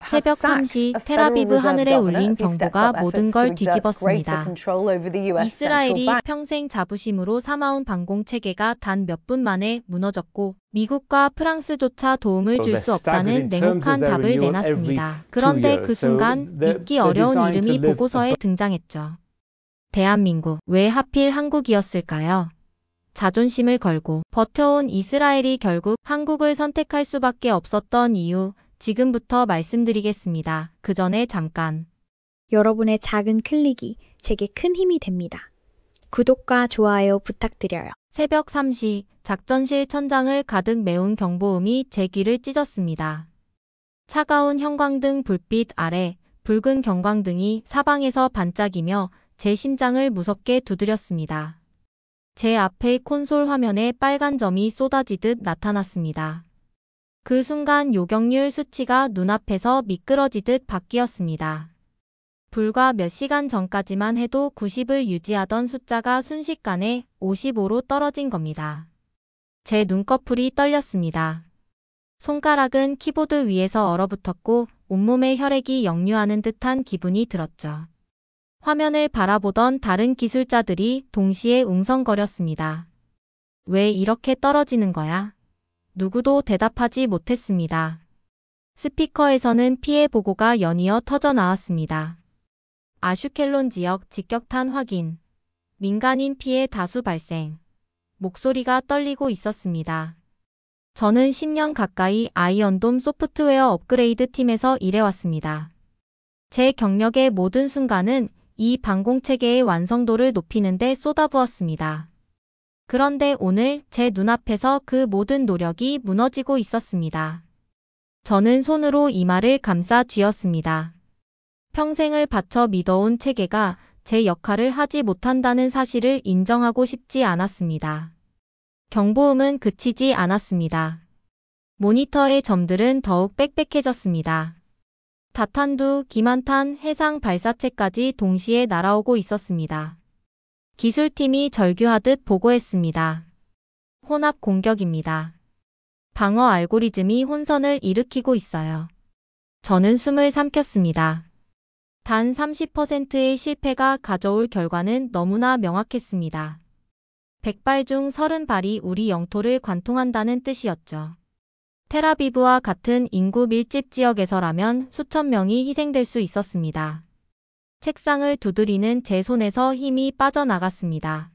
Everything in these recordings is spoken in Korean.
새벽 3시 텔아비브 하늘에 울린 경보가 모든 걸 뒤집었습니다. 이스라엘이 평생 자부심으로 삼아온 방공체계가 단 몇 분 만에 무너졌고 미국과 프랑스조차 도움을 줄 수 없다는 냉혹한 답을 내놨습니다. 그런데 그 순간 믿기 어려운 이름이 보고서에 등장했죠. 대한민국, 왜 하필 한국이었을까요? 자존심을 걸고 버텨온 이스라엘이 결국 한국을 선택할 수밖에 없었던 이유, 지금부터 말씀드리겠습니다. 그 전에 잠깐. 여러분의 작은 클릭이 제게 큰 힘이 됩니다. 구독과 좋아요 부탁드려요. 새벽 3시 작전실 천장을 가득 메운 경보음이 제 귀를 찢었습니다. 차가운 형광등 불빛 아래 붉은 경광등이 사방에서 반짝이며 제 심장을 무섭게 두드렸습니다. 제 앞의 콘솔 화면에 빨간 점이 쏟아지듯 나타났습니다. 그 순간 요격률 수치가 눈앞에서 미끄러지듯 바뀌었습니다. 불과 몇 시간 전까지만 해도 90을 유지하던 숫자가 순식간에 55로 떨어진 겁니다. 제 눈꺼풀이 떨렸습니다. 손가락은 키보드 위에서 얼어붙었고 온몸에 혈액이 역류하는 듯한 기분이 들었죠. 화면을 바라보던 다른 기술자들이 동시에 웅성거렸습니다. 왜 이렇게 떨어지는 거야? 누구도 대답하지 못했습니다. 스피커에서는 피해 보고가 연이어 터져 나왔습니다. 아슈켈론 지역 직격탄 확인. 민간인 피해 다수 발생. 목소리가 떨리고 있었습니다. 저는 10년 가까이 아이언돔 소프트웨어 업그레이드 팀에서 일해왔습니다. 제 경력의 모든 순간은 이 방공체계의 완성도를 높이는 데 쏟아부었습니다. 그런데 오늘 제 눈앞에서 그 모든 노력이 무너지고 있었습니다. 저는 손으로 이마를 감싸 쥐었습니다. 평생을 바쳐 믿어온 체계가 제 역할을 하지 못한다는 사실을 인정하고 싶지 않았습니다. 경보음은 그치지 않았습니다. 모니터의 점들은 더욱 빽빽해졌습니다. 다탄두, 기만탄, 해상 발사체까지 동시에 날아오고 있었습니다. 기술팀이 절규하듯 보고했습니다. 혼합 공격입니다. 방어 알고리즘이 혼선을 일으키고 있어요. 저는 숨을 삼켰습니다. 단 30%의 실패가 가져올 결과는 너무나 명확했습니다. 100발 중 30발이 우리 영토를 관통한다는 뜻이었죠. 텔아비브와 같은 인구 밀집 지역에서라면 수천 명이 희생될 수 있었습니다. 책상을 두드리는 제 손에서 힘이 빠져나갔습니다.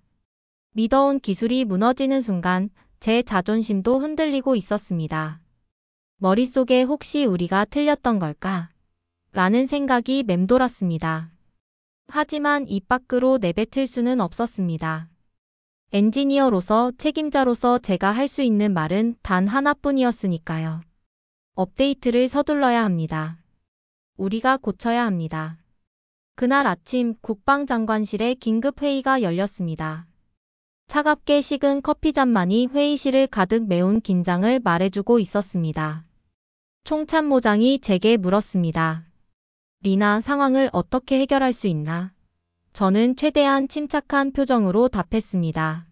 믿어온 기술이 무너지는 순간 제 자존심도 흔들리고 있었습니다. 머릿속에 혹시 우리가 틀렸던 걸까? 라는 생각이 맴돌았습니다. 하지만 입 밖으로 내뱉을 수는 없었습니다. 엔지니어로서 책임자로서 제가 할 수 있는 말은 단 하나뿐이었으니까요. 업데이트를 서둘러야 합니다. 우리가 고쳐야 합니다. 그날 아침 국방장관실에 긴급회의가 열렸습니다. 차갑게 식은 커피잔만이 회의실을 가득 메운 긴장을 말해주고 있었습니다. 총참모장이 제게 물었습니다. 리나, 상황을 어떻게 해결할 수 있나? 저는 최대한 침착한 표정으로 답했습니다.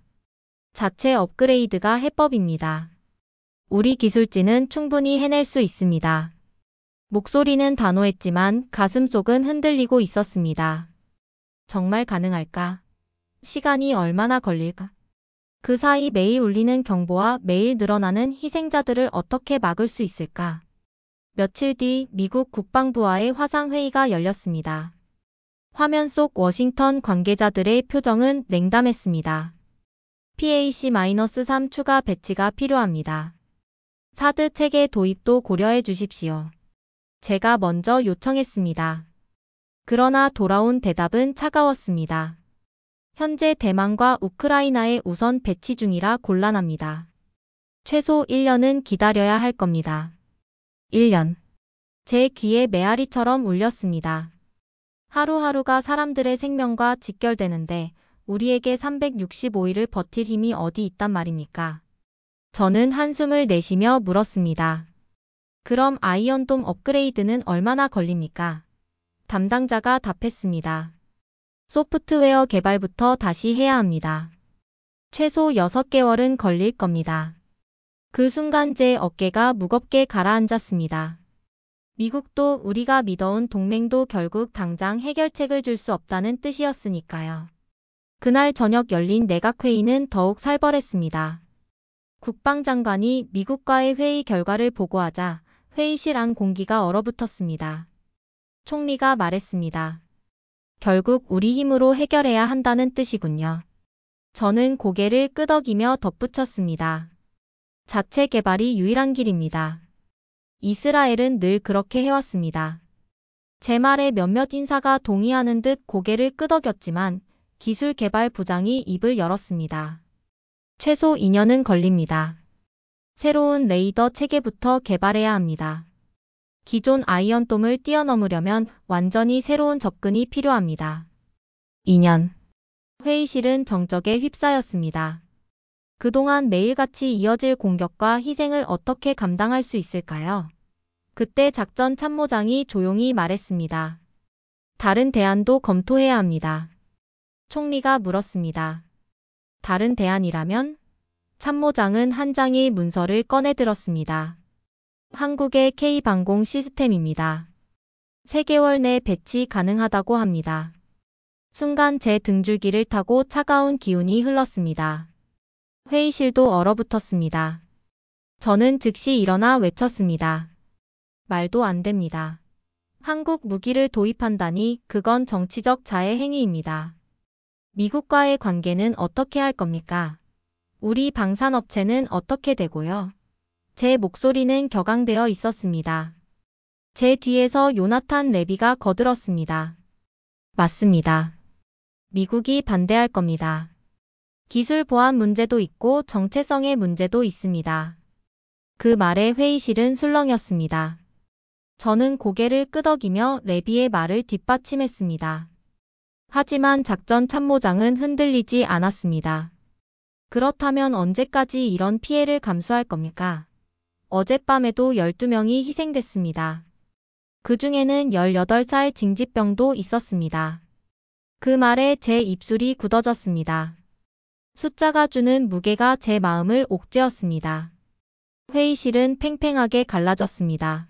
자체 업그레이드가 해법입니다. 우리 기술진은 충분히 해낼 수 있습니다. 목소리는 단호했지만 가슴속은 흔들리고 있었습니다. 정말 가능할까? 시간이 얼마나 걸릴까? 그 사이 매일 울리는 경보와 매일 늘어나는 희생자들을 어떻게 막을 수 있을까? 며칠 뒤 미국 국방부와의 화상회의가 열렸습니다. 화면 속 워싱턴 관계자들의 표정은 냉담했습니다. PAC-3 추가 배치가 필요합니다. 사드 체계 도입도 고려해 주십시오. 제가 먼저 요청했습니다. 그러나 돌아온 대답은 차가웠습니다. 현재 대만과 우크라이나에 우선 배치 중이라 곤란합니다. 최소 1년은 기다려야 할 겁니다. 1년. 제 귀에 메아리처럼 울렸습니다. 하루하루가 사람들의 생명과 직결되는데 우리에게 365일을 버틸 힘이 어디 있단 말입니까? 저는 한숨을 내쉬며 물었습니다. 그럼 아이언돔 업그레이드는 얼마나 걸립니까? 담당자가 답했습니다. 소프트웨어 개발부터 다시 해야 합니다. 최소 6개월은 걸릴 겁니다. 그 순간 제 어깨가 무겁게 가라앉았습니다. 미국도 우리가 믿어온 동맹도 결국 당장 해결책을 줄 수 없다는 뜻이었으니까요. 그날 저녁 열린 내각회의는 더욱 살벌했습니다. 국방장관이 미국과의 회의 결과를 보고하자 회의실 안 공기가 얼어붙었습니다. 총리가 말했습니다. 결국 우리 힘으로 해결해야 한다는 뜻이군요. 저는 고개를 끄덕이며 덧붙였습니다. 자체 개발이 유일한 길입니다. 이스라엘은 늘 그렇게 해왔습니다. 제 말에 몇몇 인사가 동의하는 듯 고개를 끄덕였지만 기술 개발 부장이 입을 열었습니다. 최소 2년은 걸립니다. 새로운 레이더 체계부터 개발해야 합니다. 기존 아이언돔을 뛰어넘으려면 완전히 새로운 접근이 필요합니다. 2년. 회의실은 정적에 휩싸였습니다. 그동안 매일같이 이어질 공격과 희생을 어떻게 감당할 수 있을까요? 그때 작전 참모장이 조용히 말했습니다. 다른 대안도 검토해야 합니다. 총리가 물었습니다. 다른 대안이라면? 참모장은 한 장의 문서를 꺼내 들었습니다. 한국의 K방공 시스템입니다. 3개월 내 배치 가능하다고 합니다. 순간 제 등줄기를 타고 차가운 기운이 흘렀습니다. 회의실도 얼어붙었습니다. 저는 즉시 일어나 외쳤습니다. 말도 안 됩니다. 한국 무기를 도입한다니 그건 정치적 자해 행위입니다. 미국과의 관계는 어떻게 할 겁니까? 우리 방산업체는 어떻게 되고요? 제 목소리는 격앙되어 있었습니다. 제 뒤에서 요나탄 레비가 거들었습니다. 맞습니다. 미국이 반대할 겁니다. 기술 보안 문제도 있고 정체성의 문제도 있습니다. 그 말에 회의실은 술렁였습니다. 저는 고개를 끄덕이며 레비의 말을 뒷받침했습니다. 하지만 작전 참모장은 흔들리지 않았습니다. 그렇다면 언제까지 이런 피해를 감수할 겁니까? 어젯밤에도 12명이 희생됐습니다. 그 중에는 18살 징집병도 있었습니다. 그 말에 제 입술이 굳어졌습니다. 숫자가 주는 무게가 제 마음을 옥죄었습니다. 회의실은 팽팽하게 갈라졌습니다.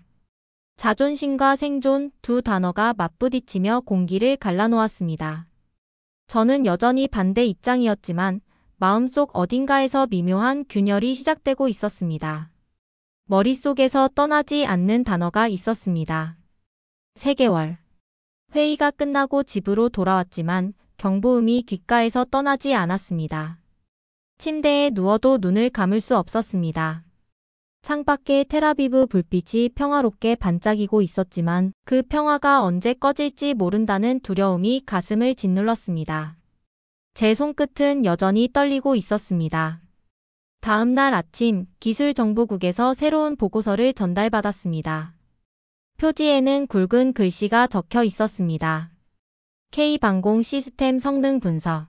자존심과 생존 두 단어가 맞부딪히며 공기를 갈라놓았습니다. 저는 여전히 반대 입장이었지만 마음속 어딘가에서 미묘한 균열이 시작되고 있었습니다. 머릿속에서 떠나지 않는 단어가 있었습니다. 3개월. 회의가 끝나고 집으로 돌아왔지만 경보음이 귓가에서 떠나지 않았습니다. 침대에 누워도 눈을 감을 수 없었습니다. 창밖에 텔아비브 불빛이 평화롭게 반짝이고 있었지만 그 평화가 언제 꺼질지 모른다는 두려움이 가슴을 짓눌렀습니다. 제 손끝은 여전히 떨리고 있었습니다. 다음 날 아침 기술정보국에서 새로운 보고서를 전달받았습니다. 표지에는 굵은 글씨가 적혀 있었습니다. K방공 시스템 성능 분석.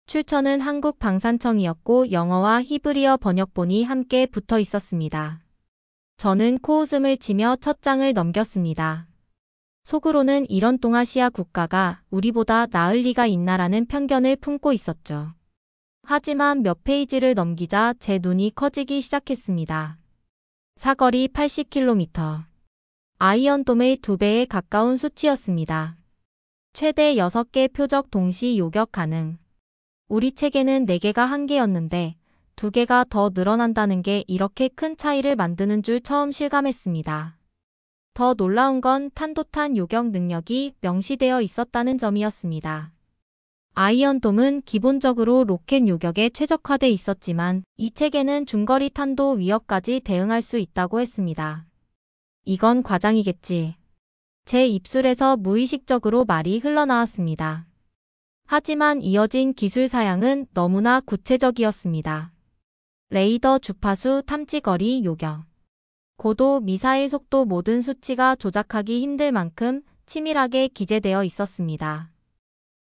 출처는 한국방산청이었고 영어와 히브리어 번역본이 함께 붙어 있었습니다. 저는 코웃음을 치며 첫 장을 넘겼습니다. 속으로는 이런 동아시아 국가가 우리보다 나을 리가 있나라는 편견을 품고 있었죠. 하지만 몇 페이지를 넘기자 제 눈이 커지기 시작했습니다. 사거리 80km. 아이언돔의 2배에 가까운 수치였습니다. 최대 6개 표적 동시 요격 가능. 우리 체계는 4개가 한계였는데 2개가 더 늘어난다는 게 이렇게 큰 차이를 만드는 줄 처음 실감했습니다. 더 놀라운 건 탄도탄 요격 능력이 명시되어 있었다는 점이었습니다. 아이언돔은 기본적으로 로켓 요격에 최적화돼 있었지만 이 체계는 중거리 탄도 위협까지 대응할 수 있다고 했습니다. 이건 과장이겠지. 제 입술에서 무의식적으로 말이 흘러나왔습니다. 하지만 이어진 기술 사양은 너무나 구체적이었습니다. 레이더 주파수 탐지거리 요격. 고도, 미사일 속도 모든 수치가 조작하기 힘들 만큼 치밀하게 기재되어 있었습니다.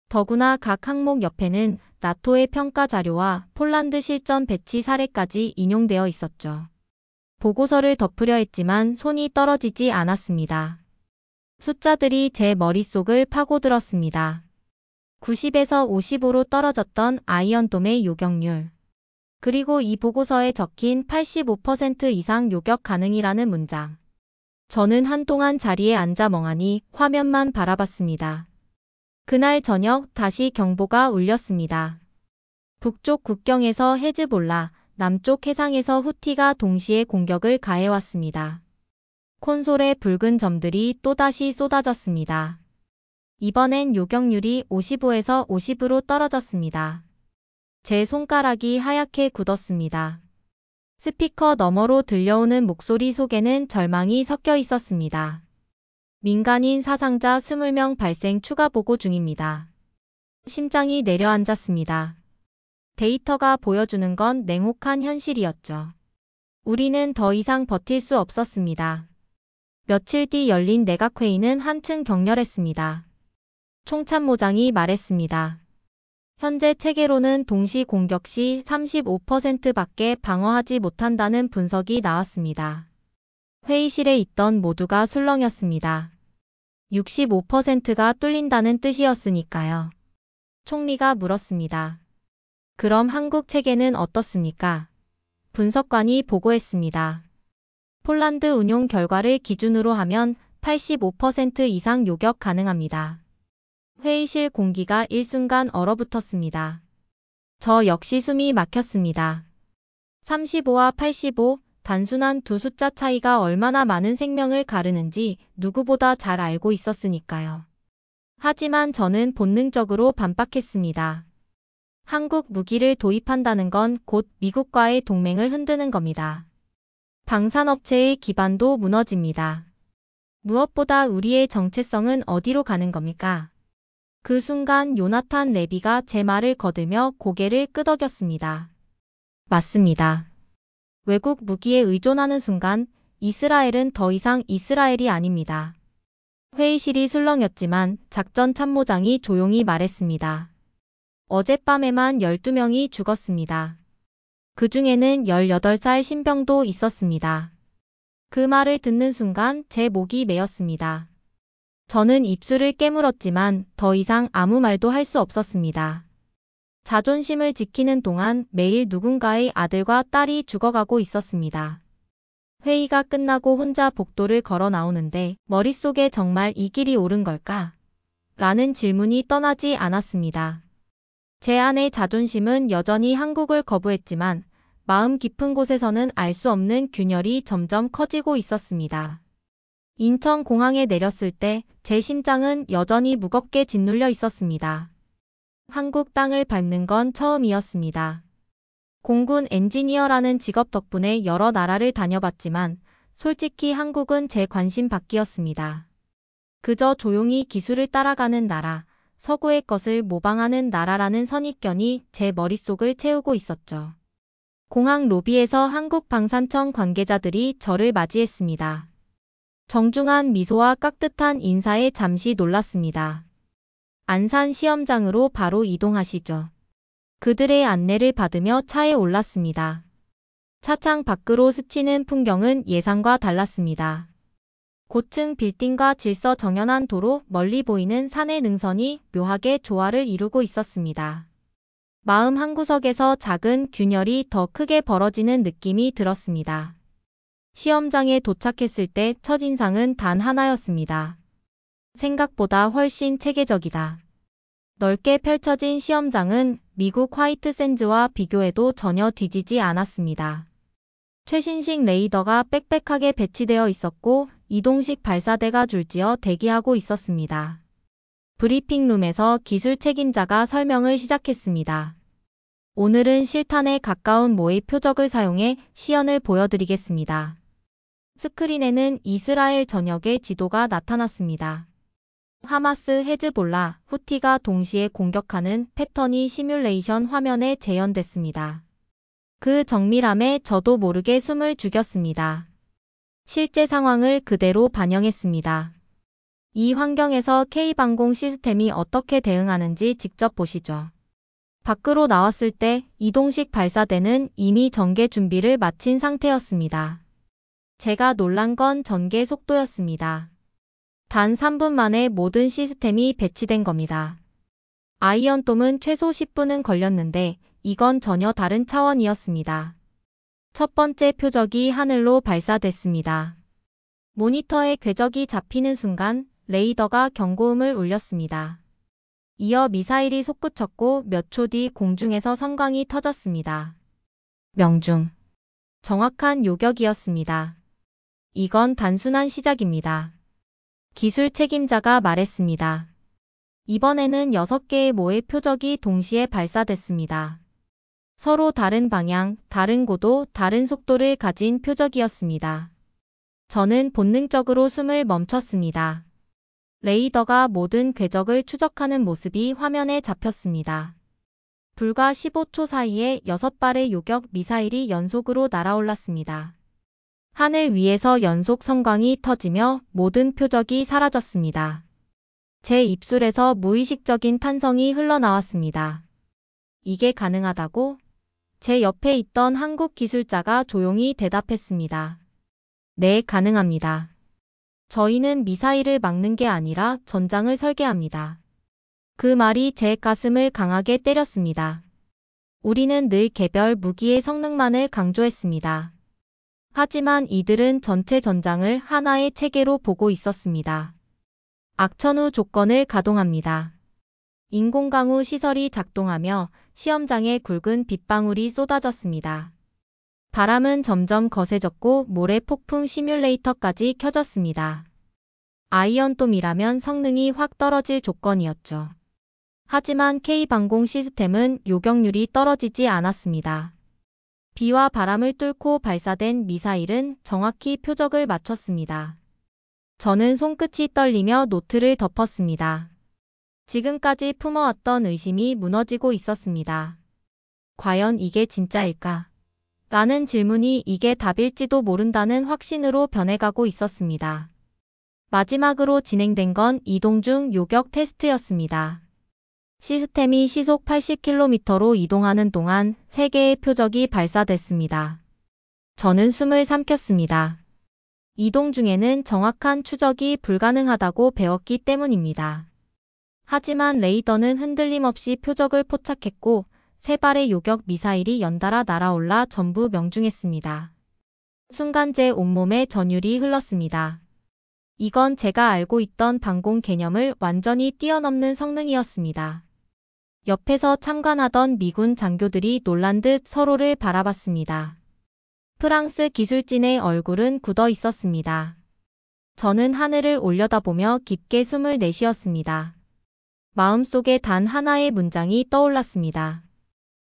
더구나 각 항목 옆에는 나토의 평가 자료와 폴란드 실전 배치 사례까지 인용되어 있었죠. 보고서를 덮으려 했지만 손이 떨어지지 않았습니다. 숫자들이 제 머릿속을 파고들었습니다. 90에서 55로 떨어졌던 아이언돔의 요격률. 그리고 이 보고서에 적힌 85% 이상 요격 가능이라는 문장. 저는 한동안 자리에 앉아 멍하니 화면만 바라봤습니다. 그날 저녁 다시 경보가 울렸습니다. 북쪽 국경에서 헤즈볼라, 남쪽 해상에서 후티가 동시에 공격을 가해왔습니다. 콘솔의 붉은 점들이 또다시 쏟아졌습니다. 이번엔 요격률이 55에서 50으로 떨어졌습니다. 제 손가락이 하얗게 굳었습니다. 스피커 너머로 들려오는 목소리 속에는 절망이 섞여 있었습니다. 민간인 사상자 20명 발생 추가 보고 중입니다. 심장이 내려앉았습니다. 데이터가 보여주는 건 냉혹한 현실이었죠. 우리는 더 이상 버틸 수 없었습니다. 며칠 뒤 열린 내각회의는 한층 격렬했습니다. 총참모장이 말했습니다. 현재 체계로는 동시 공격 시 35%밖에 방어하지 못한다는 분석이 나왔습니다. 회의실에 있던 모두가 술렁였습니다. 65%가 뚫린다는 뜻이었으니까요. 총리가 물었습니다. 그럼 한국 체계는 어떻습니까? 분석관이 보고했습니다. 폴란드 운용 결과를 기준으로 하면 85% 이상 요격 가능합니다. 회의실 공기가 일순간 얼어붙었습니다. 저 역시 숨이 막혔습니다. 35와 85, 단순한 두 숫자 차이가 얼마나 많은 생명을 가르는지 누구보다 잘 알고 있었으니까요. 하지만 저는 본능적으로 반박했습니다. 한국 무기를 도입한다는 건 곧 미국과의 동맹을 흔드는 겁니다. 방산업체의 기반도 무너집니다. 무엇보다 우리의 정체성은 어디로 가는 겁니까? 그 순간 요나탄 레비가 제 말을 거들며 고개를 끄덕였습니다. 맞습니다. 외국 무기에 의존하는 순간 이스라엘은 더 이상 이스라엘이 아닙니다. 회의실이 술렁였지만 작전 참모장이 조용히 말했습니다. 어젯밤에만 12명이 죽었습니다. 그 중에는 18살 신병도 있었습니다. 그 말을 듣는 순간 제 목이 메었습니다. 저는 입술을 깨물었지만 더 이상 아무 말도 할 수 없었습니다. 자존심을 지키는 동안 매일 누군가의 아들과 딸이 죽어가고 있었습니다. 회의가 끝나고 혼자 복도를 걸어 나오는데 머릿속에 정말 이 길이 옳은 걸까? 라는 질문이 떠나지 않았습니다. 제 안의 자존심은 여전히 한국을 거부했지만 마음 깊은 곳에서는 알 수 없는 균열이 점점 커지고 있었습니다. 인천공항에 내렸을 때 제 심장은 여전히 무겁게 짓눌려 있었습니다. 한국 땅을 밟는 건 처음이었습니다. 공군 엔지니어라는 직업 덕분에 여러 나라를 다녀봤지만 솔직히 한국은 제 관심 밖이었습니다. 그저 조용히 기술을 따라가는 나라, 서구의 것을 모방하는 나라라는 선입견이 제 머릿속을 채우고 있었죠. 공항 로비에서 한국 방산청 관계자들이 저를 맞이했습니다. 정중한 미소와 깍듯한 인사에 잠시 놀랐습니다. 안산 시험장으로 바로 이동하시죠. 그들의 안내를 받으며 차에 올랐습니다. 차창 밖으로 스치는 풍경은 예상과 달랐습니다. 고층 빌딩과 질서정연한 도로, 멀리 보이는 산의 능선이 묘하게 조화를 이루고 있었습니다. 마음 한구석에서 작은 균열이 더 크게 벌어지는 느낌이 들었습니다. 시험장에 도착했을 때 첫인상은 단 하나였습니다. 생각보다 훨씬 체계적이다. 넓게 펼쳐진 시험장은 미국 화이트 샌즈와 비교해도 전혀 뒤지지 않았습니다. 최신식 레이더가 빽빽하게 배치되어 있었고 이동식 발사대가 줄지어 대기하고 있었습니다. 브리핑룸에서 기술 책임자가 설명을 시작했습니다. 오늘은 실탄에 가까운 모의 표적을 사용해 시연을 보여드리겠습니다. 스크린에는 이스라엘 전역의 지도가 나타났습니다. 하마스, 헤즈볼라, 후티가 동시에 공격하는 패턴이 시뮬레이션 화면에 재현됐습니다. 그 정밀함에 저도 모르게 숨을 죽였습니다. 실제 상황을 그대로 반영했습니다. 이 환경에서 K방공 시스템이 어떻게 대응하는지 직접 보시죠. 밖으로 나왔을 때 이동식 발사대는 이미 전개 준비를 마친 상태였습니다. 제가 놀란 건 전개 속도였습니다. 단 3분 만에 모든 시스템이 배치된 겁니다. 아이언돔은 최소 10분은 걸렸는데 이건 전혀 다른 차원이었습니다. 첫 번째 표적이 하늘로 발사됐습니다. 모니터에 궤적이 잡히는 순간 레이더가 경고음을 울렸습니다. 이어 미사일이 솟구쳤고 몇 초 뒤 공중에서 성광이 터졌습니다. 명중. 정확한 요격이었습니다. 이건 단순한 시작입니다. 기술 책임자가 말했습니다. 이번에는 6개의 모의 표적이 동시에 발사됐습니다. 서로 다른 방향, 다른 고도, 다른 속도를 가진 표적이었습니다. 저는 본능적으로 숨을 멈췄습니다. 레이더가 모든 궤적을 추적하는 모습이 화면에 잡혔습니다. 불과 15초 사이에 6발의 요격 미사일이 연속으로 날아올랐습니다. 하늘 위에서 연속 성광이 터지며 모든 표적이 사라졌습니다. 제 입술에서 무의식적인 탄성이 흘러나왔습니다. 이게 가능하다고? 제 옆에 있던 한국 기술자가 조용히 대답했습니다. 네, 가능합니다. 저희는 미사일을 막는 게 아니라 전장을 설계합니다. 그 말이 제 가슴을 강하게 때렸습니다. 우리는 늘 개별 무기의 성능만을 강조했습니다. 하지만 이들은 전체 전장을 하나의 체계로 보고 있었습니다. 악천후 조건을 가동합니다. 인공강우 시설이 작동하며 시험장에 굵은 빗방울이 쏟아졌습니다. 바람은 점점 거세졌고 모래 폭풍 시뮬레이터까지 켜졌습니다. 아이언돔이라면 성능이 확 떨어질 조건이었죠. 하지만 K방공 시스템은 요격률이 떨어지지 않았습니다. 비와 바람을 뚫고 발사된 미사일은 정확히 표적을 맞췄습니다. 저는 손끝이 떨리며 노트를 덮었습니다. 지금까지 품어왔던 의심이 무너지고 있었습니다. 과연 이게 진짜일까? 라는 질문이 이게 답일지도 모른다는 확신으로 변해가고 있었습니다. 마지막으로 진행된 건 이동 중 요격 테스트였습니다. 시스템이 시속 80km로 이동하는 동안 3개의 표적이 발사됐습니다. 저는 숨을 삼켰습니다. 이동 중에는 정확한 추적이 불가능하다고 배웠기 때문입니다. 하지만 레이더는 흔들림 없이 표적을 포착했고 3발의 요격 미사일이 연달아 날아올라 전부 명중했습니다. 순간 제 온몸에 전율이 흘렀습니다. 이건 제가 알고 있던 방공 개념을 완전히 뛰어넘는 성능이었습니다. 옆에서 참관하던 미군 장교들이 놀란 듯 서로를 바라봤습니다. 프랑스 기술진의 얼굴은 굳어 있었습니다. 저는 하늘을 올려다보며 깊게 숨을 내쉬었습니다. 마음속에 단 하나의 문장이 떠올랐습니다.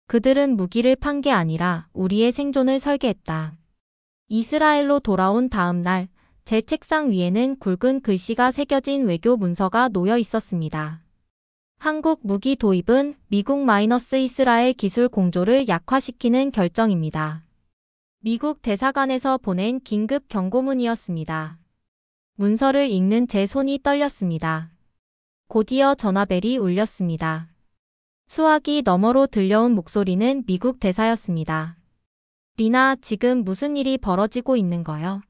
그들은 무기를 판 게 아니라 우리의 생존을 설계했다. 이스라엘로 돌아온 다음 날, 제 책상 위에는 굵은 글씨가 새겨진 외교 문서가 놓여 있었습니다. 한국 무기 도입은 미국 이스라엘 기술 공조를 약화시키는 결정입니다. 미국 대사관에서 보낸 긴급 경고문이었습니다. 문서를 읽는 제 손이 떨렸습니다. 곧이어 전화벨이 울렸습니다. 수화기 너머로 들려온 목소리는 미국 대사였습니다. 리나, 지금 무슨 일이 벌어지고 있는 거요?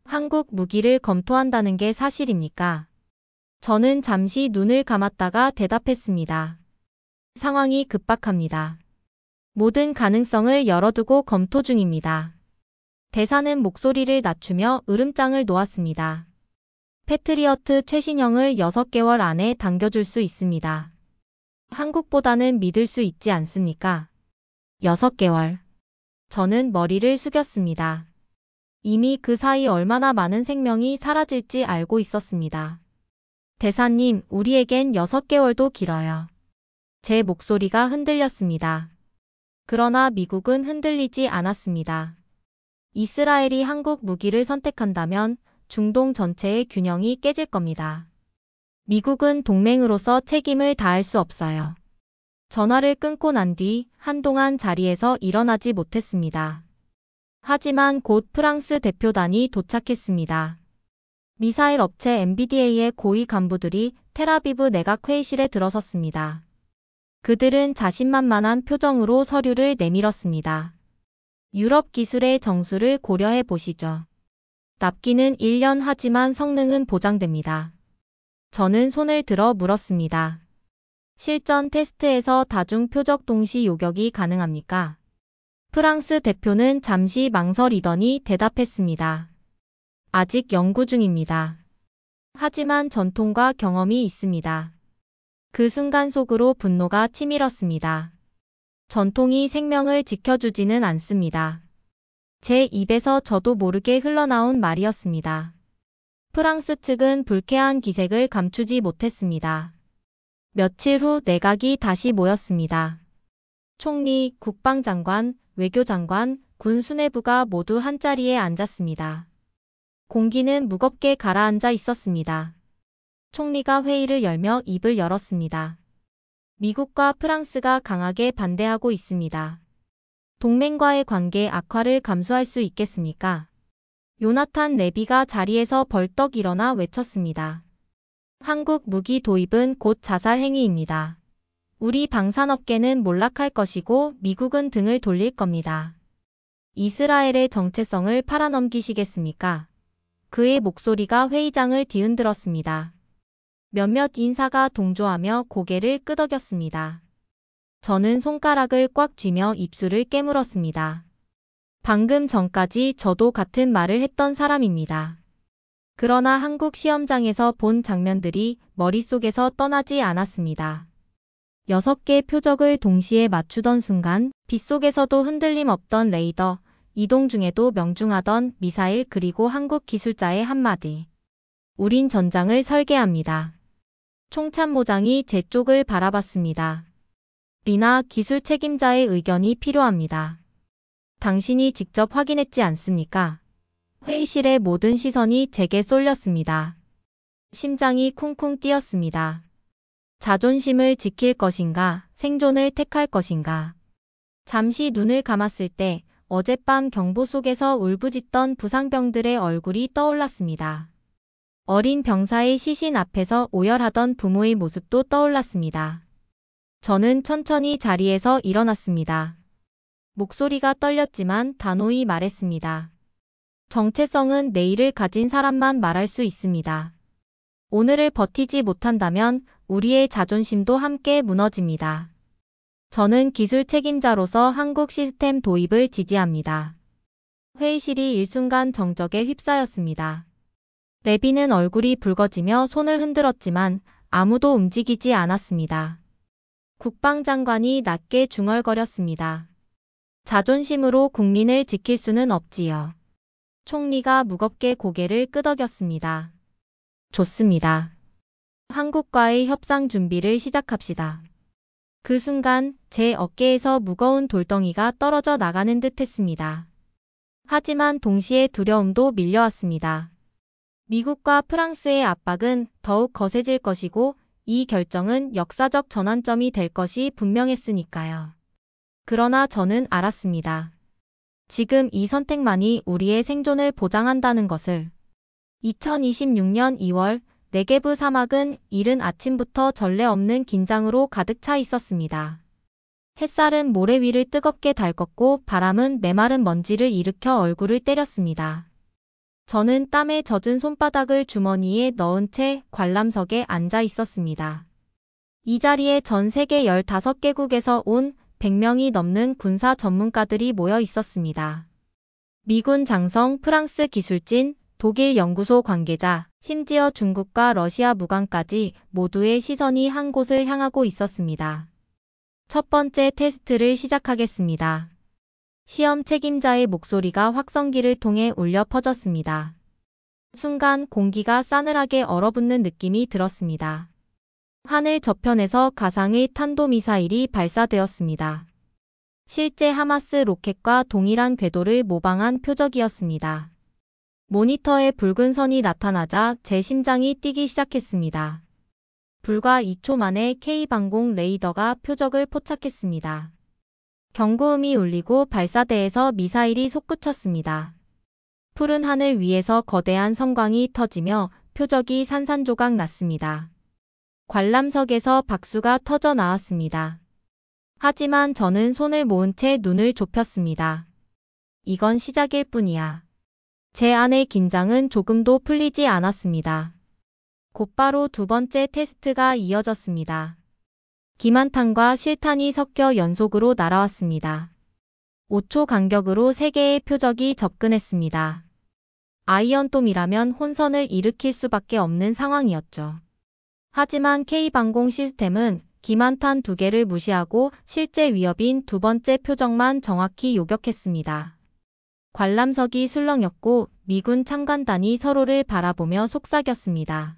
한국 무기를 검토한다는 게 사실입니까? 저는 잠시 눈을 감았다가 대답했습니다. 상황이 급박합니다. 모든 가능성을 열어두고 검토 중입니다. 대사는 목소리를 낮추며 으름장을 놓았습니다. 패트리어트 최신형을 6개월 안에 당겨줄 수 있습니다. 한국보다는 믿을 수 있지 않습니까? 6개월. 저는 머리를 숙였습니다. 이미 그 사이 얼마나 많은 생명이 사라질지 알고 있었습니다. 대사님, 우리에겐 6개월도 길어요. 제 목소리가 흔들렸습니다. 그러나 미국은 흔들리지 않았습니다. 이스라엘이 한국 무기를 선택한다면 중동 전체의 균형이 깨질 겁니다. 미국은 동맹으로서 책임을 다할 수 없어요. 전화를 끊고 난 뒤 한동안 자리에서 일어나지 못했습니다. 하지만 곧 프랑스 대표단이 도착했습니다. 미사일 업체 MBDA의 고위 간부들이 텔아비브 내각 회의실에 들어섰습니다. 그들은 자신만만한 표정으로 서류를 내밀었습니다. 유럽 기술의 정수를 고려해 보시죠. 납기는 1년 하지만 성능은 보장됩니다. 저는 손을 들어 물었습니다. 실전 테스트에서 다중 표적 동시 요격이 가능합니까? 프랑스 대표는 잠시 망설이더니 대답했습니다. 아직 연구 중입니다. 하지만 전통과 경험이 있습니다. 그 순간 속으로 분노가 치밀었습니다. 전통이 생명을 지켜주지는 않습니다. 제 입에서 저도 모르게 흘러나온 말이었습니다. 프랑스 측은 불쾌한 기색을 감추지 못했습니다. 며칠 후 내각이 다시 모였습니다. 총리, 국방장관, 외교장관, 군 수뇌부가 모두 한자리에 앉았습니다. 공기는 무겁게 가라앉아 있었습니다. 총리가 회의를 열며 입을 열었습니다. 미국과 프랑스가 강하게 반대하고 있습니다. 동맹과의 관계 악화를 감수할 수 있겠습니까? 요나탄 레비가 자리에서 벌떡 일어나 외쳤습니다. 한국 무기 도입은 곧 자살 행위입니다. 우리 방산업계는 몰락할 것이고 미국은 등을 돌릴 겁니다. 이스라엘의 정체성을 팔아넘기시겠습니까? 그의 목소리가 회의장을 뒤흔들었습니다. 몇몇 인사가 동조하며 고개를 끄덕였습니다. 저는 손가락을 꽉 쥐며 입술을 깨물었습니다. 방금 전까지 저도 같은 말을 했던 사람입니다. 그러나 한국 시험장에서 본 장면들이 머릿속에서 떠나지 않았습니다. 6개 표적을 동시에 맞추던 순간 빗속에서도 흔들림 없던 레이더, 이동 중에도 명중하던 미사일 그리고 한국 기술자의 한마디. 우린 전장을 설계합니다. 총참모장이 제 쪽을 바라봤습니다. 리나 기술 책임자의 의견이 필요합니다. 당신이 직접 확인했지 않습니까? 회의실의 모든 시선이 제게 쏠렸습니다. 심장이 쿵쿵 뛰었습니다. 자존심을 지킬 것인가, 생존을 택할 것인가. 잠시 눈을 감았을 때 어젯밤 경보 속에서 울부짖던 부상병들의 얼굴이 떠올랐습니다. 어린 병사의 시신 앞에서 오열하던 부모의 모습도 떠올랐습니다. 저는 천천히 자리에서 일어났습니다. 목소리가 떨렸지만 단호히 말했습니다. 정체성은 내일을 가진 사람만 말할 수 있습니다. 오늘을 버티지 못한다면 우리의 자존심도 함께 무너집니다. 저는 기술 책임자로서 한국 시스템 도입을 지지합니다. 회의실이 일순간 정적에 휩싸였습니다. 레비는 얼굴이 붉어지며 손을 흔들었지만 아무도 움직이지 않았습니다. 국방장관이 낮게 중얼거렸습니다. 자존심으로 국민을 지킬 수는 없지요. 총리가 무겁게 고개를 끄덕였습니다. 좋습니다. 한국과의 협상 준비를 시작합시다. 그 순간 제 어깨에서 무거운 돌덩이가 떨어져 나가는 듯 했습니다. 하지만 동시에 두려움도 밀려왔습니다. 미국과 프랑스의 압박은 더욱 거세질 것이고 이 결정은 역사적 전환점이 될 것이 분명했으니까요. 그러나 저는 알았습니다. 지금 이 선택만이 우리의 생존을 보장한다는 것을. 2026년 2월 네게브 사막은 이른 아침부터 전례 없는 긴장으로 가득 차 있었습니다. 햇살은 모래 위를 뜨겁게 달궜고 바람은 메마른 먼지를 일으켜 얼굴을 때렸습니다. 저는 땀에 젖은 손바닥을 주머니에 넣은 채 관람석에 앉아 있었습니다. 이 자리에 전 세계 15개국에서 온 100명이 넘는 군사 전문가들이 모여 있었습니다. 미군 장성, 프랑스 기술진, 독일 연구소 관계자, 심지어 중국과 러시아 무관까지 모두의 시선이 한 곳을 향하고 있었습니다. 첫 번째 테스트를 시작하겠습니다. 시험 책임자의 목소리가 확성기를 통해 울려 퍼졌습니다. 순간 공기가 싸늘하게 얼어붙는 느낌이 들었습니다. 하늘 저편에서 가상의 탄도미사일이 발사되었습니다. 실제 하마스 로켓과 동일한 궤도를 모방한 표적이었습니다. 모니터에 붉은 선이 나타나자 제 심장이 뛰기 시작했습니다. 불과 2초 만에 K방공 레이더가 표적을 포착했습니다. 경고음이 울리고 발사대에서 미사일이 솟구쳤습니다. 푸른 하늘 위에서 거대한 성광이 터지며 표적이 산산조각 났습니다. 관람석에서 박수가 터져 나왔습니다. 하지만 저는 손을 모은 채 눈을 좁혔습니다. 이건 시작일 뿐이야. 제 안의 긴장은 조금도 풀리지 않았습니다. 곧바로 두 번째 테스트가 이어졌습니다. 기만탄과 실탄이 섞여 연속으로 날아왔습니다. 5초 간격으로 3개의 표적이 접근했습니다. 아이언돔이라면 혼선을 일으킬 수밖에 없는 상황이었죠. 하지만 K방공 시스템은 기만탄 2개를 무시하고 실제 위협인 두 번째 표적만 정확히 요격했습니다. 관람석이 술렁였고 미군 참관단이 서로를 바라보며 속삭였습니다.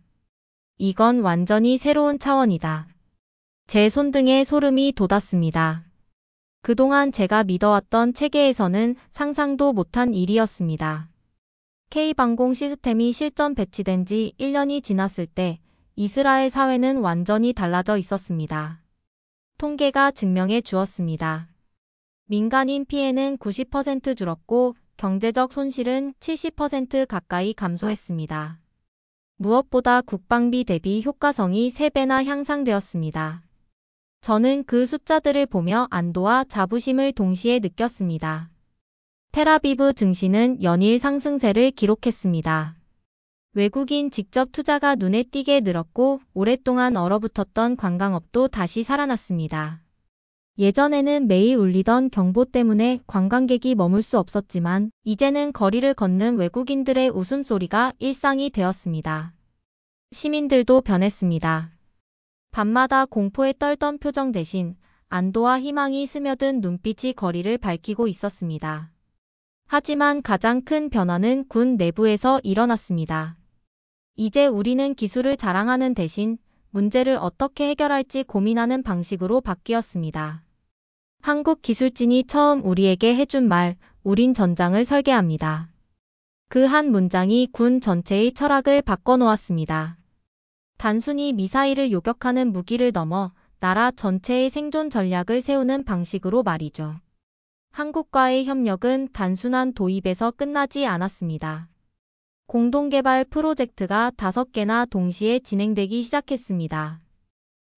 이건 완전히 새로운 차원이다. 제 손등에 소름이 돋았습니다. 그동안 제가 믿어왔던 체계에서는 상상도 못한 일이었습니다. K방공 시스템이 실전 배치된 지 1년이 지났을 때 이스라엘 사회는 완전히 달라져 있었습니다. 통계가 증명해 주었습니다. 민간인 피해는 90% 줄었고 경제적 손실은 70% 가까이 감소했습니다. 무엇보다 국방비 대비 효과성이 3배나 향상되었습니다. 저는 그 숫자들을 보며 안도와 자부심을 동시에 느꼈습니다. 텔아비브 증시는 연일 상승세를 기록했습니다. 외국인 직접 투자가 눈에 띄게 늘었고 오랫동안 얼어붙었던 관광업도 다시 살아났습니다. 예전에는 매일 울리던 경보 때문에 관광객이 머물 수 없었지만 이제는 거리를 걷는 외국인들의 웃음소리가 일상이 되었습니다. 시민들도 변했습니다. 밤마다 공포에 떨던 표정 대신 안도와 희망이 스며든 눈빛이 거리를 밝히고 있었습니다. 하지만 가장 큰 변화는 군 내부에서 일어났습니다. 이제 우리는 기술을 자랑하는 대신 문제를 어떻게 해결할지 고민하는 방식으로 바뀌었습니다. 한국 기술진이 처음 우리에게 해준 말, 우린 전장을 설계합니다. 그 한 문장이 군 전체의 철학을 바꿔놓았습니다. 단순히 미사일을 요격하는 무기를 넘어 나라 전체의 생존 전략을 세우는 방식으로 말이죠. 한국과의 협력은 단순한 도입에서 끝나지 않았습니다. 공동개발 프로젝트가 5개나 동시에 진행되기 시작했습니다.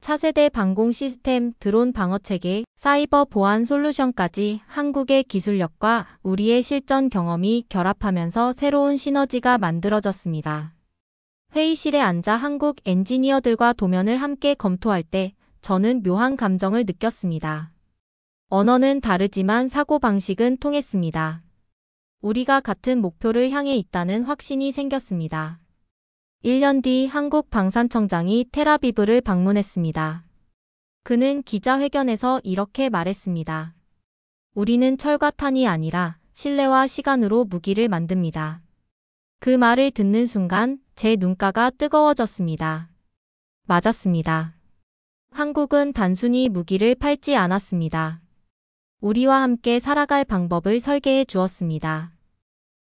차세대 방공 시스템, 드론 방어체계, 사이버 보안 솔루션까지 한국의 기술력과 우리의 실전 경험이 결합하면서 새로운 시너지가 만들어졌습니다. 회의실에 앉아 한국 엔지니어들과 도면을 함께 검토할 때 저는 묘한 감정을 느꼈습니다. 언어는 다르지만 사고방식은 통했습니다. 우리가 같은 목표를 향해 있다는 확신이 생겼습니다. 1년 뒤 한국 방산청장이 텔아비브를 방문했습니다. 그는 기자회견에서 이렇게 말했습니다. 우리는 철과 탄이 아니라 신뢰와 시간으로 무기를 만듭니다. 그 말을 듣는 순간 제 눈가가 뜨거워졌습니다. 맞았습니다. 한국은 단순히 무기를 팔지 않았습니다. 우리와 함께 살아갈 방법을 설계해 주었습니다.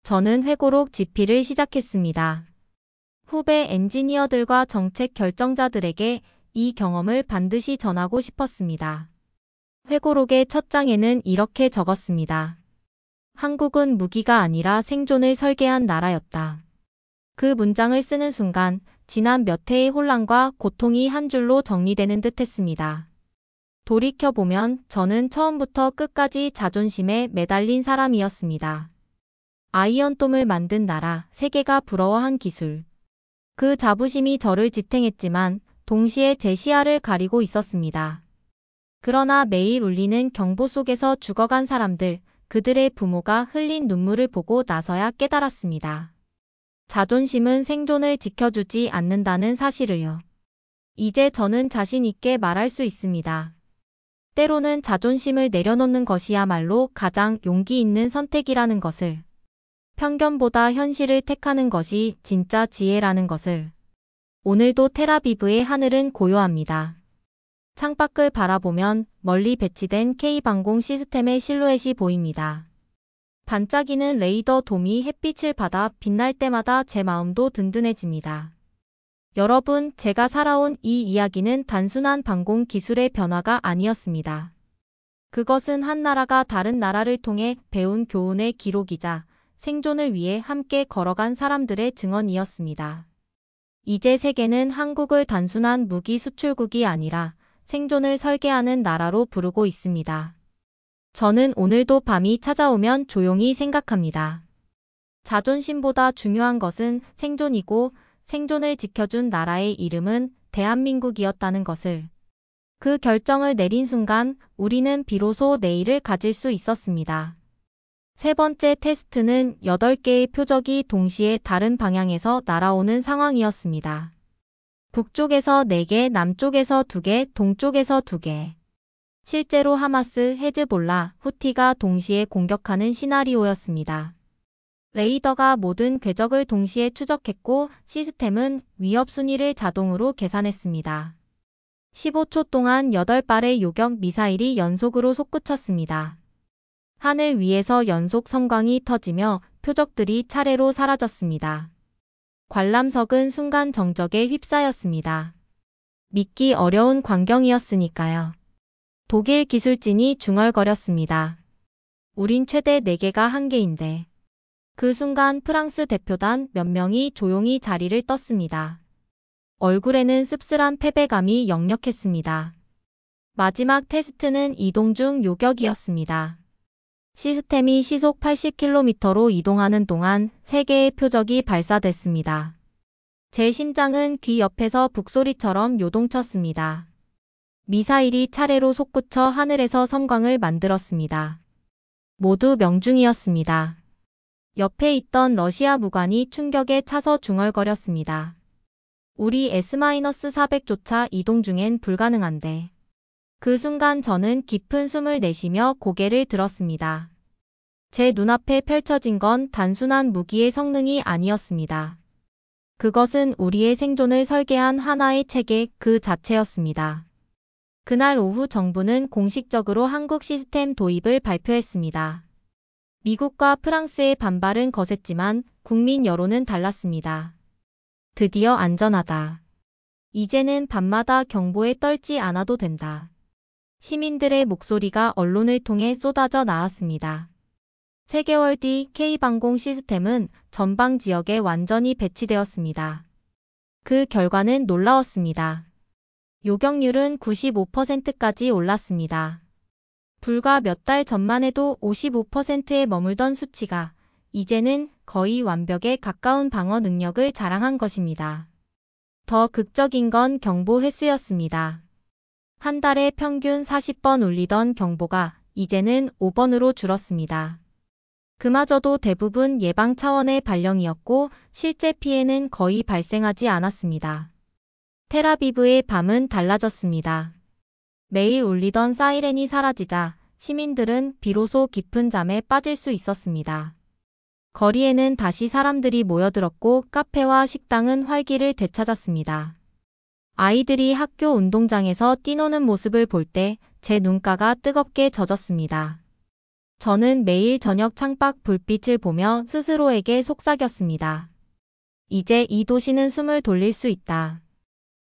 저는 회고록 집필을 시작했습니다. 후배 엔지니어들과 정책 결정자들에게 이 경험을 반드시 전하고 싶었습니다. 회고록의 첫 장에는 이렇게 적었습니다. 한국은 무기가 아니라 생존을 설계한 나라였다. 그 문장을 쓰는 순간 지난 몇 해의 혼란과 고통이 한 줄로 정리되는 듯 했습니다. 돌이켜보면 저는 처음부터 끝까지 자존심에 매달린 사람이었습니다. 아이언돔을 만든 나라, 세계가 부러워한 기술. 그 자부심이 저를 지탱했지만 동시에 제 시야를 가리고 있었습니다. 그러나 매일 울리는 경보 속에서 죽어간 사람들, 그들의 부모가 흘린 눈물을 보고 나서야 깨달았습니다. 자존심은 생존을 지켜주지 않는다는 사실을요. 이제 저는 자신 있게 말할 수 있습니다. 때로는 자존심을 내려놓는 것이야말로 가장 용기 있는 선택이라는 것을. 편견보다 현실을 택하는 것이 진짜 지혜라는 것을. 오늘도 텔아비브의 하늘은 고요합니다. 창밖을 바라보면 멀리 배치된 K방공 시스템의 실루엣이 보입니다. 반짝이는 레이더 돔이 햇빛을 받아 빛날 때마다 제 마음도 든든해집니다. 여러분, 제가 살아온 이 이야기는 단순한 방공 기술의 변화가 아니었습니다. 그것은 한 나라가 다른 나라를 통해 배운 교훈의 기록이자 생존을 위해 함께 걸어간 사람들의 증언이었습니다. 이제 세계는 한국을 단순한 무기 수출국이 아니라 생존을 설계하는 나라로 부르고 있습니다. 저는 오늘도 밤이 찾아오면 조용히 생각합니다. 자존심보다 중요한 것은 생존이고 생존을 지켜준 나라의 이름은 대한민국이었다는 것을. 그 결정을 내린 순간 우리는 비로소 내일을 가질 수 있었습니다. 세 번째 테스트는 8개의 표적이 동시에 다른 방향에서 날아오는 상황이었습니다. 북쪽에서 4개, 남쪽에서 2개, 동쪽에서 2개. 실제로 하마스, 헤즈볼라, 후티가 동시에 공격하는 시나리오였습니다. 레이더가 모든 궤적을 동시에 추적했고 시스템은 위협 순위를 자동으로 계산했습니다. 15초 동안 8발의 요격 미사일이 연속으로 솟구쳤습니다. 하늘 위에서 연속 섬광이 터지며 표적들이 차례로 사라졌습니다. 관람석은 순간 정적에 휩싸였습니다. 믿기 어려운 광경이었으니까요. 독일 기술진이 중얼거렸습니다. 우린 최대 4개가 한계인데. 그 순간 프랑스 대표단 몇 명이 조용히 자리를 떴습니다. 얼굴에는 씁쓸한 패배감이 역력했습니다. 마지막 테스트는 이동 중 요격이었습니다. 시스템이 시속 80km로 이동하는 동안 3개의 표적이 발사됐습니다. 제 심장은 귀 옆에서 북소리처럼 요동쳤습니다. 미사일이 차례로 솟구쳐 하늘에서 섬광을 만들었습니다. 모두 명중이었습니다. 옆에 있던 러시아 무관이 충격에 차서 중얼거렸습니다. 우리 S-400조차 이동 중엔 불가능한데. 그 순간 저는 깊은 숨을 내쉬며 고개를 들었습니다. 제 눈앞에 펼쳐진 건 단순한 무기의 성능이 아니었습니다. 그것은 우리의 생존을 설계한 하나의 체계 그 자체였습니다. 그날 오후 정부는 공식적으로 한국 시스템 도입을 발표했습니다. 미국과 프랑스의 반발은 거셌지만 국민 여론은 달랐습니다. 드디어 안전하다. 이제는 밤마다 경보에 떨지 않아도 된다. 시민들의 목소리가 언론을 통해 쏟아져 나왔습니다. 3개월 뒤 K방공 시스템은 전방 지역에 완전히 배치되었습니다. 그 결과는 놀라웠습니다. 요격률은 95%까지 올랐습니다. 불과 몇 달 전만 해도 55%에 머물던 수치가 이제는 거의 완벽에 가까운 방어 능력을 자랑한 것입니다. 더 극적인 건 경보 횟수였습니다. 한 달에 평균 40번 울리던 경보가 이제는 5번으로 줄었습니다. 그마저도 대부분 예방 차원의 발령이었고 실제 피해는 거의 발생하지 않았습니다. 텔아비브의 밤은 달라졌습니다. 매일 울리던 사이렌이 사라지자 시민들은 비로소 깊은 잠에 빠질 수 있었습니다. 거리에는 다시 사람들이 모여들었고 카페와 식당은 활기를 되찾았습니다. 아이들이 학교 운동장에서 뛰노는 모습을 볼 때 제 눈가가 뜨겁게 젖었습니다. 저는 매일 저녁 창밖 불빛을 보며 스스로에게 속삭였습니다. 이제 이 도시는 숨을 돌릴 수 있다.